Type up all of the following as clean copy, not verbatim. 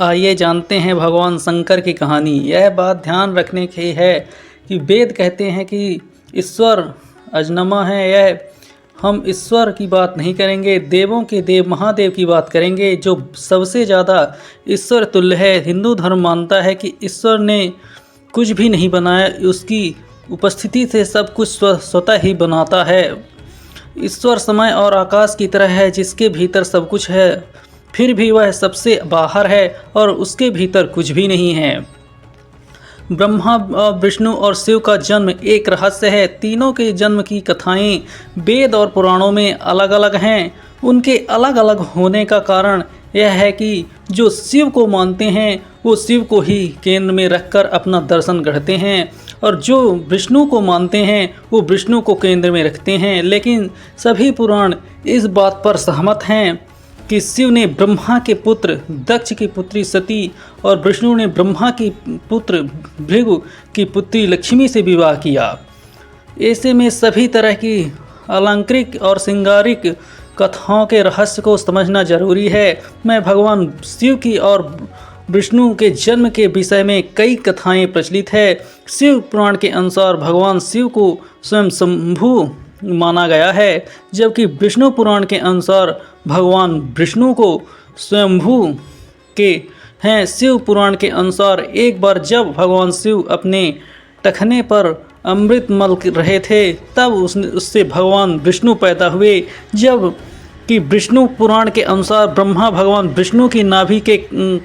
आइए जानते हैं भगवान शंकर की कहानी। यह बात ध्यान रखने की है कि वेद कहते हैं कि ईश्वर अजन्मा है। यह हम ईश्वर की बात नहीं करेंगे, देवों के देव महादेव की बात करेंगे, जो सबसे ज़्यादा ईश्वर तुल्य है। हिंदू धर्म मानता है कि ईश्वर ने कुछ भी नहीं बनाया, उसकी उपस्थिति से सब कुछ स्वतः ही बनाता है। ईश्वर समय और आकाश की तरह है, जिसके भीतर सब कुछ है, फिर भी वह सबसे बाहर है और उसके भीतर कुछ भी नहीं है। ब्रह्मा, विष्णु और शिव का जन्म एक रहस्य है। तीनों के जन्म की कथाएं वेद और पुराणों में अलग अलग हैं। उनके अलग अलग होने का कारण यह है कि जो शिव को मानते हैं वो शिव को ही केंद्र में रखकर अपना दर्शन गढ़ते हैं, और जो विष्णु को मानते हैं वो विष्णु को केंद्र में रखते हैं। लेकिन सभी पुराण इस बात पर सहमत हैं कि शिव ने ब्रह्मा के पुत्र दक्ष की पुत्री सती और विष्णु ने ब्रह्मा की पुत्र भृगु की पुत्री लक्ष्मी से विवाह किया। ऐसे में सभी तरह की अलंकृत और श्रृंगारिक कथाओं के रहस्य को समझना जरूरी है। मैं भगवान शिव की और विष्णु के जन्म के विषय में कई कथाएं प्रचलित है। शिव पुराण के अनुसार भगवान शिव को स्वयं शंभु माना गया है, जबकि विष्णु पुराण के अनुसार भगवान विष्णु को स्वयंभू के हैं। शिव पुराण के अनुसार एक बार जब भगवान शिव अपने टखने पर अमृत मल रहे थे, तब उससे भगवान विष्णु पैदा हुए। जब कि विष्णु पुराण के अनुसार ब्रह्मा भगवान विष्णु की नाभि के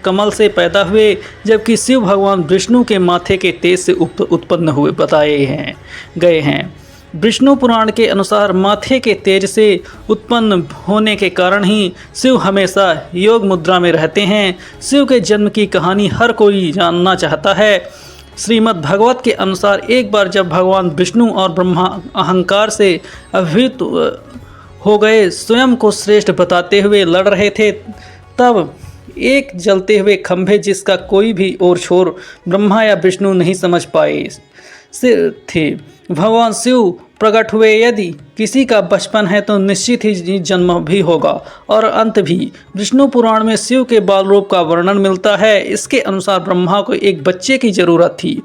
कमल से पैदा हुए, जबकि शिव भगवान विष्णु के माथे के तेज से उत्पन्न हुए बताए गए हैं। विष्णु पुराण के अनुसार माथे के तेज से उत्पन्न होने के कारण ही शिव हमेशा योग मुद्रा में रहते हैं। शिव के जन्म की कहानी हर कोई जानना चाहता है। श्रीमद् भागवत के अनुसार एक बार जब भगवान विष्णु और ब्रह्मा अहंकार से अभिभूत हो गए, स्वयं को श्रेष्ठ बताते हुए लड़ रहे थे, तब एक जलते हुए खंभे जिसका कोई भी और छोर ब्रह्मा या विष्णु नहीं समझ पाए थे, भगवान शिव प्रकट हुए। यदि किसी का बचपन है तो निश्चित ही जन्म भी होगा और अंत भी। विष्णु पुराण में शिव के बाल रूप का वर्णन मिलता है। इसके अनुसार ब्रह्मा को एक बच्चे की जरूरत थी।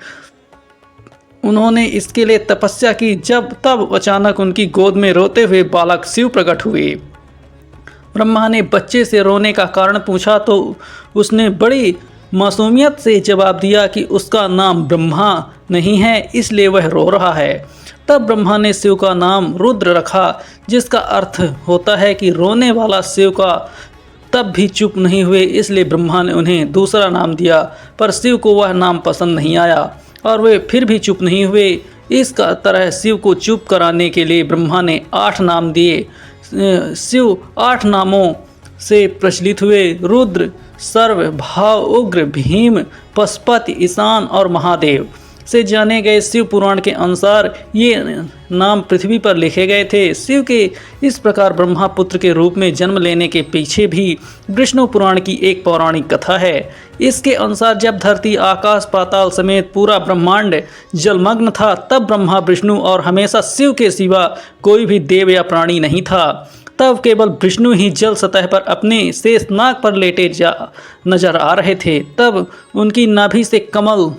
उन्होंने इसके लिए तपस्या की। तब अचानक उनकी गोद में रोते हुए बालक शिव प्रकट हुए। ब्रह्मा ने बच्चे से रोने का कारण पूछा तो उसने बड़ी मासूमियत से जवाब दिया कि उसका नाम ब्रह्मा नहीं है, इसलिए वह रो रहा है। तब ब्रह्मा ने शिव का नाम रुद्र रखा, जिसका अर्थ होता है कि रोने वाला शिव का। तब भी चुप नहीं हुए, इसलिए ब्रह्मा ने उन्हें दूसरा नाम दिया, पर शिव को वह नाम पसंद नहीं आया और वे फिर भी चुप नहीं हुए। इस तरह शिव को चुप कराने के लिए ब्रह्मा ने 8 नाम दिए। शिव 8 नामों से प्रचलित हुए। रुद्र, सर्व, भाव, उग्र, भीम, पशुपति, ईशान और महादेव से जाने गए। शिव पुराण के अनुसार ये नाम पृथ्वी पर लिखे गए थे। शिव के इस प्रकार ब्रह्मा पुत्र के रूप में जन्म लेने के पीछे भी विष्णु पुराण की एक पौराणिक कथा है। इसके अनुसार जब धरती, आकाश, पाताल समेत पूरा ब्रह्मांड जलमग्न था, तब ब्रह्मा, विष्णु और हमेशा शिव के सिवा कोई भी देव या प्राणी नहीं था। तब केवल विष्णु ही जल सतह पर अपने शेष नाग पर लेटे नजर आ रहे थे। तब उनकी नाभि से कमल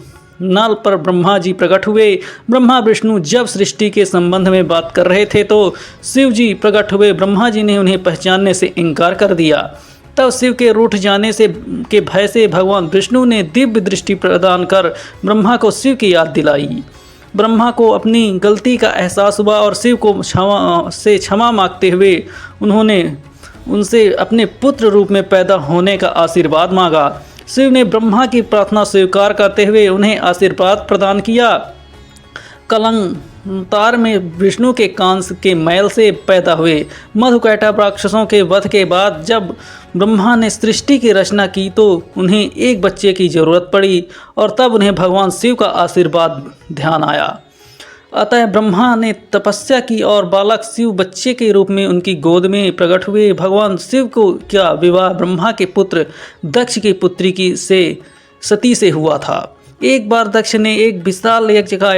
नल पर ब्रह्मा जी प्रकट हुए। ब्रह्मा विष्णु जब सृष्टि के संबंध में बात कर रहे थे तो शिव जी प्रकट हुए। ब्रह्मा जी ने उन्हें पहचानने से इनकार कर दिया। तब शिव के रूठ जाने के भय से भगवान विष्णु ने दिव्य दृष्टि प्रदान कर ब्रह्मा को शिव की याद दिलाई। ब्रह्मा को अपनी गलती का एहसास हुआ और शिव को क्षमा मांगते हुए उन्होंने उनसे अपने पुत्र रूप में पैदा होने का आशीर्वाद मांगा। शिव ने ब्रह्मा की प्रार्थना स्वीकार करते हुए उन्हें आशीर्वाद प्रदान किया। कलंतार में विष्णु के कांस के मैल से पैदा हुए। मधुकैटभ राक्षसों के वध के बाद जब ब्रह्मा ने सृष्टि की रचना की तो उन्हें एक बच्चे की जरूरत पड़ी और तब उन्हें भगवान शिव का आशीर्वाद ध्यान आया। अतः ब्रह्मा ने तपस्या की और बालक शिव बच्चे के रूप में उनकी गोद में प्रकट हुए। भगवान शिव को क्या विवाह ब्रह्मा के पुत्र दक्ष की पुत्री की सती से हुआ था। एक बार दक्ष ने एक विशाल यज्ञ का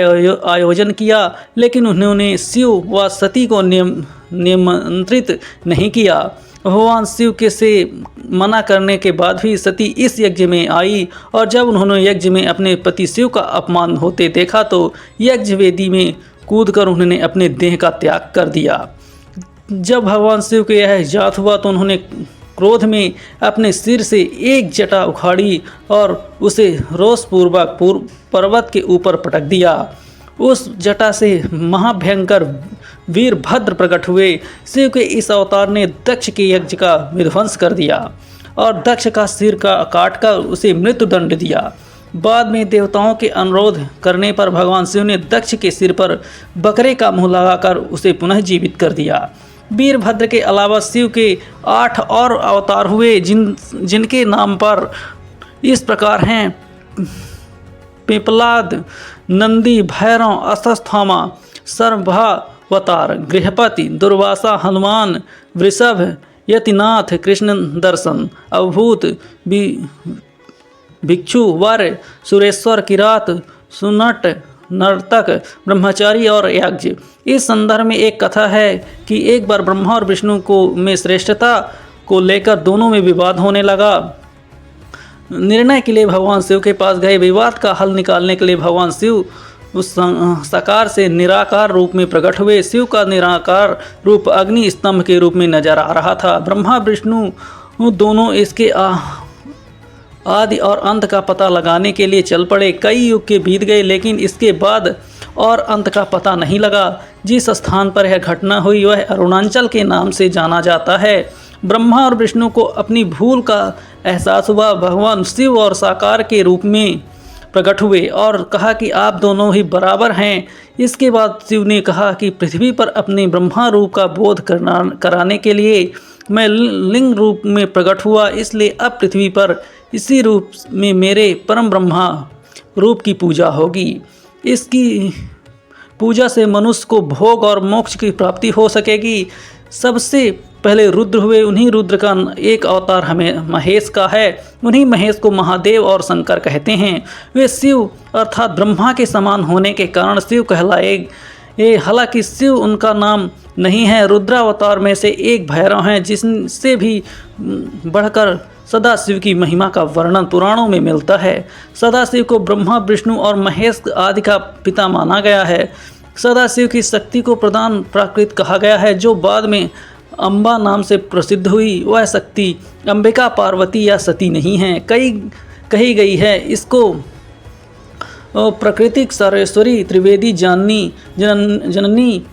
आयोजन किया, लेकिन उन्होंने शिव व सती को निमंत्रित नहीं किया। भगवान शिव के से मना करने के बाद भी सती इस यज्ञ में आई और जब उन्होंने यज्ञ में अपने पति शिव का अपमान होते देखा तो यज्ञ वेदी में कूदकर उन्होंने अपने देह का त्याग कर दिया। जब भगवान शिव को यह ज्ञात हुआ तो उन्होंने क्रोध में अपने सिर से एक जटा उखाड़ी और उसे रोषपूर्वक पर्वत के ऊपर पटक दिया। उस जटा से महाभयंकर वीरभद्र प्रकट हुए। शिव के इस अवतार ने दक्ष के यज्ञ का विध्वंस कर दिया और दक्ष का सिर का काटकर उसे मृत्युदंड दिया। बाद में देवताओं के अनुरोध करने पर भगवान शिव ने दक्ष के सिर पर बकरे का मुंह लगाकर उसे पुनः जीवित कर दिया। वीरभद्र के अलावा शिव के 8 और अवतार हुए जिनके नाम पर इस प्रकार हैं: पिपलाद, नंदी, भैरव, अश्वत्थामा, सर्वावतार, गृहपति, दुर्वासा, हनुमान, वृषभ, यतिनाथ, कृष्ण दर्शन, अवभूत, भिक्षु, वर, सुरेश्वर, किरात, सुनट, नर्तक, ब्रह्मचारी और यज्ञ। इस संदर्भ में एक कथा है कि एक बार ब्रह्मा और विष्णु को में श्रेष्ठता को लेकर दोनों में विवाद होने लगा। निर्णय के लिए भगवान शिव के पास गए। विवाद का हल निकालने के लिए भगवान शिव उस साकार से निराकार रूप में प्रकट हुए। शिव का निराकार रूप अग्नि स्तंभ के रूप में नजर आ रहा था। ब्रह्मा विष्णु दोनों इसके आदि और अंत का पता लगाने के लिए चल पड़े। कई युग के बीत गए लेकिन इसके बाद और अंत का पता नहीं लगा। जिस स्थान पर यह घटना हुई वह अरुणाचल के नाम से जाना जाता है। ब्रह्मा और विष्णु को अपनी भूल का एहसास हुआ। भगवान शिव और साकार के रूप में प्रकट हुए और कहा कि आप दोनों ही बराबर हैं। इसके बाद शिव ने कहा कि पृथ्वी पर अपने ब्रह्मा रूप का बोध कराने के लिए मैं लिंग रूप में प्रकट हुआ, इसलिए अब पृथ्वी पर इसी रूप में मेरे परम ब्रह्मा रूप की पूजा होगी। इसकी पूजा से मनुष्य को भोग और मोक्ष की प्राप्ति हो सकेगी। सबसे पहले रुद्र हुए। उन्हीं रुद्र का एक अवतार हमें महेश का है। उन्हीं महेश को महादेव और शंकर कहते हैं। वे शिव अर्थात ब्रह्मा के समान होने के कारण शिव कहलाए। हालांकि शिव उनका नाम नहीं है। रुद्रावतार में से एक भैरव हैं जिससे भी बढ़कर सदाशिव की महिमा का वर्णन पुराणों में मिलता है। सदाशिव को ब्रह्मा, विष्णु और महेश आदि का पिता माना गया है। सदाशिव की शक्ति को प्रधान प्राकृत कहा गया है जो बाद में अम्बा नाम से प्रसिद्ध हुई। वह शक्ति अंबिका, पार्वती या सती नहीं है, कही गई है। इसको प्राकृतिक सर्वेश्वरी, त्रिवेदी, जननी,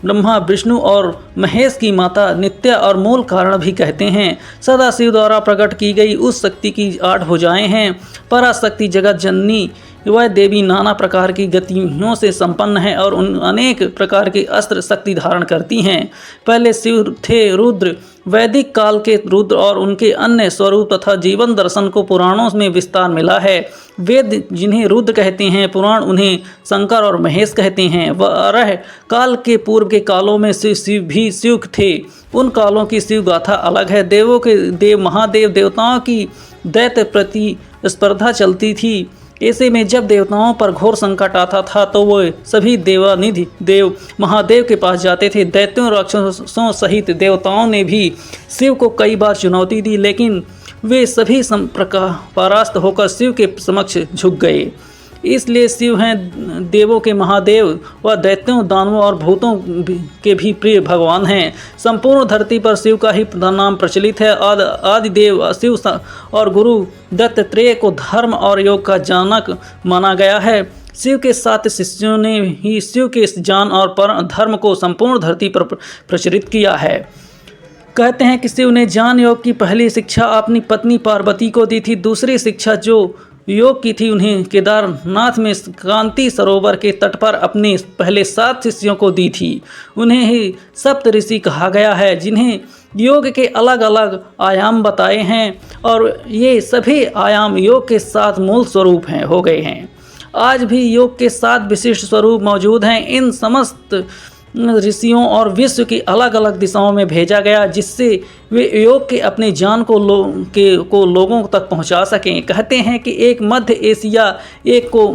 ब्रह्मा, विष्णु और महेश की माता, नित्या और मूल कारण भी कहते हैं। सदाशिव द्वारा प्रकट की गई उस शक्ति की 8 भुजाएं हैं। पराशक्ति, जगत जननी, वह देवी नाना प्रकार की गतियों से संपन्न है और उन अनेक प्रकार के अस्त्र शक्ति धारण करती हैं। पहले शिव थे रुद्र। वैदिक काल के रुद्र और उनके अन्य स्वरूप तथा जीवन दर्शन को पुराणों में विस्तार मिला है। वेद जिन्हें रुद्र कहते हैं, पुराण उन्हें शंकर और महेश कहते हैं। वह काल के पूर्व के कालों में शिव भी शिव थे। उन कालों की शिव गाथा अलग है। देवों के देव महादेव, देवताओं की दैत्य प्रति स्पर्धा चलती थी। ऐसे में जब देवताओं पर घोर संकट आता था तो वो सभी देवानिधि देव महादेव के पास जाते थे। दैत्यों राक्षसों सहित देवताओं ने भी शिव को कई बार चुनौती दी लेकिन वे सभी परास्त होकर शिव के समक्ष झुक गए। इसलिए शिव हैं देवों के महादेव व दैत्यों, दानवों और भूतों के भी प्रिय भगवान हैं। संपूर्ण धरती पर शिव का ही नाम प्रचलित है। आदिदेव शिव और गुरु दत्तात्रेय को धर्म और योग का जनक माना गया है। शिव के 7 शिष्यों ने ही शिव के ज्ञान और परम धर्म को संपूर्ण धरती पर प्रचलित किया है। कहते हैं कि शिव ने ज्ञान योग की पहली शिक्षा अपनी पत्नी पार्वती को दी थी। दूसरी शिक्षा जो योग की थी उन्हें केदारनाथ में कांति सरोवर के तट पर अपने पहले 7 शिष्यों को दी थी। उन्हें ही सप्त ऋषि कहा गया है जिन्हें योग के अलग अलग आयाम बताए हैं और ये सभी आयाम योग के 7 मूल स्वरूप हो गए हैं। आज भी योग के 7 विशिष्ट स्वरूप मौजूद हैं। इन समस्त ऋषियों और विश्व की अलग अलग दिशाओं में भेजा गया जिससे वे योग के अपने ज्ञान को लोगों तक पहुंचा सकें। कहते हैं कि एक मध्य एशिया, एक को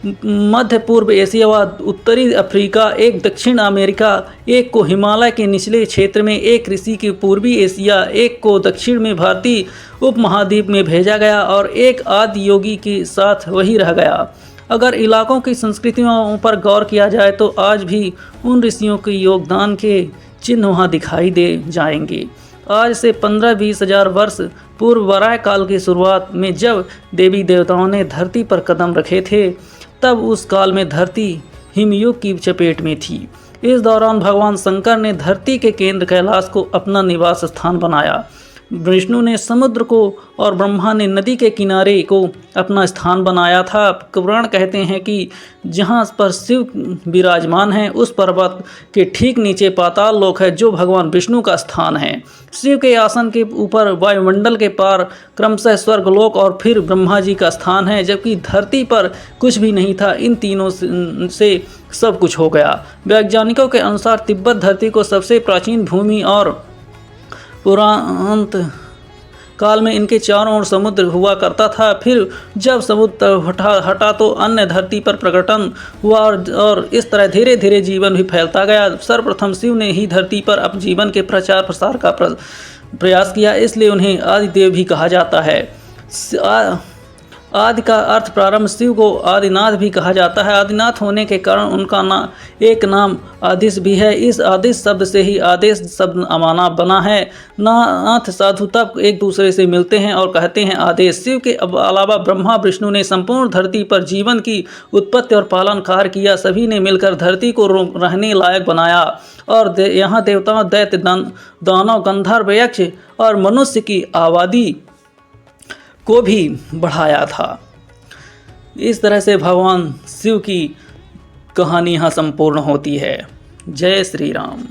मध्य पूर्व एशिया व उत्तरी अफ्रीका, एक दक्षिण अमेरिका, एक को हिमालय के निचले क्षेत्र में, एक ऋषि के पूर्वी एशिया, एक को दक्षिण में भारतीय उपमहाद्वीप में भेजा गया और एक आदि योगी के साथ वही रह गया। अगर इलाकों की संस्कृतियों पर गौर किया जाए तो आज भी उन ऋषियों के योगदान के चिन्ह वहाँ दिखाई दे जाएंगे। आज से 15-20 हजार वर्ष पूर्व वराह काल की शुरुआत में जब देवी देवताओं ने धरती पर कदम रखे थे, तब उस काल में धरती हिमयुग की चपेट में थी। इस दौरान भगवान शंकर ने धरती के केंद्र कैलाश को अपना निवास स्थान बनाया। विष्णु ने समुद्र को और ब्रह्मा ने नदी के किनारे को अपना स्थान बनाया था। पुराण कहते हैं कि जहाँ पर शिव विराजमान हैं उस पर्वत के ठीक नीचे पाताल लोक है, जो भगवान विष्णु का स्थान है। शिव के आसन के ऊपर वायुमंडल के पार क्रमशः स्वर्गलोक और फिर ब्रह्मा जी का स्थान है, जबकि धरती पर कुछ भी नहीं था। इन तीनों से सब कुछ हो गया। वैज्ञानिकों के अनुसार तिब्बत धरती को सबसे प्राचीन भूमि और पुरांत काल में इनके चारों ओर समुद्र हुआ करता था। फिर जब समुद्र हटा तो अन्य धरती पर प्रकटन हुआ और इस तरह धीरे धीरे जीवन भी फैलता गया। सर्वप्रथम शिव ने ही धरती पर अपने जीवन के प्रचार प्रसार का प्रयास किया, इसलिए उन्हें आदिदेव भी कहा जाता है। आदि का अर्थ प्रारंभ, शिव को आदिनाथ भी कहा जाता है। आदिनाथ होने के कारण उनका एक नाम आदिश भी है। इस आदिश शब्द से ही आदेश शब्द अमाना बना है। नाथ साधु तब एक दूसरे से मिलते हैं और कहते हैं आदेश। शिव के अलावा ब्रह्मा विष्णु ने संपूर्ण धरती पर जीवन की उत्पत्ति और पालन कार्य किया। सभी ने मिलकर धरती को रहने लायक बनाया और यहाँ देवताओं, दैत्य, दानव, गंधर्व, यक्ष और मनुष्य की आबादी को भी बढ़ाया था। इस तरह से भगवान शिव की कहानी यहाँ संपूर्ण होती है। जय श्री राम।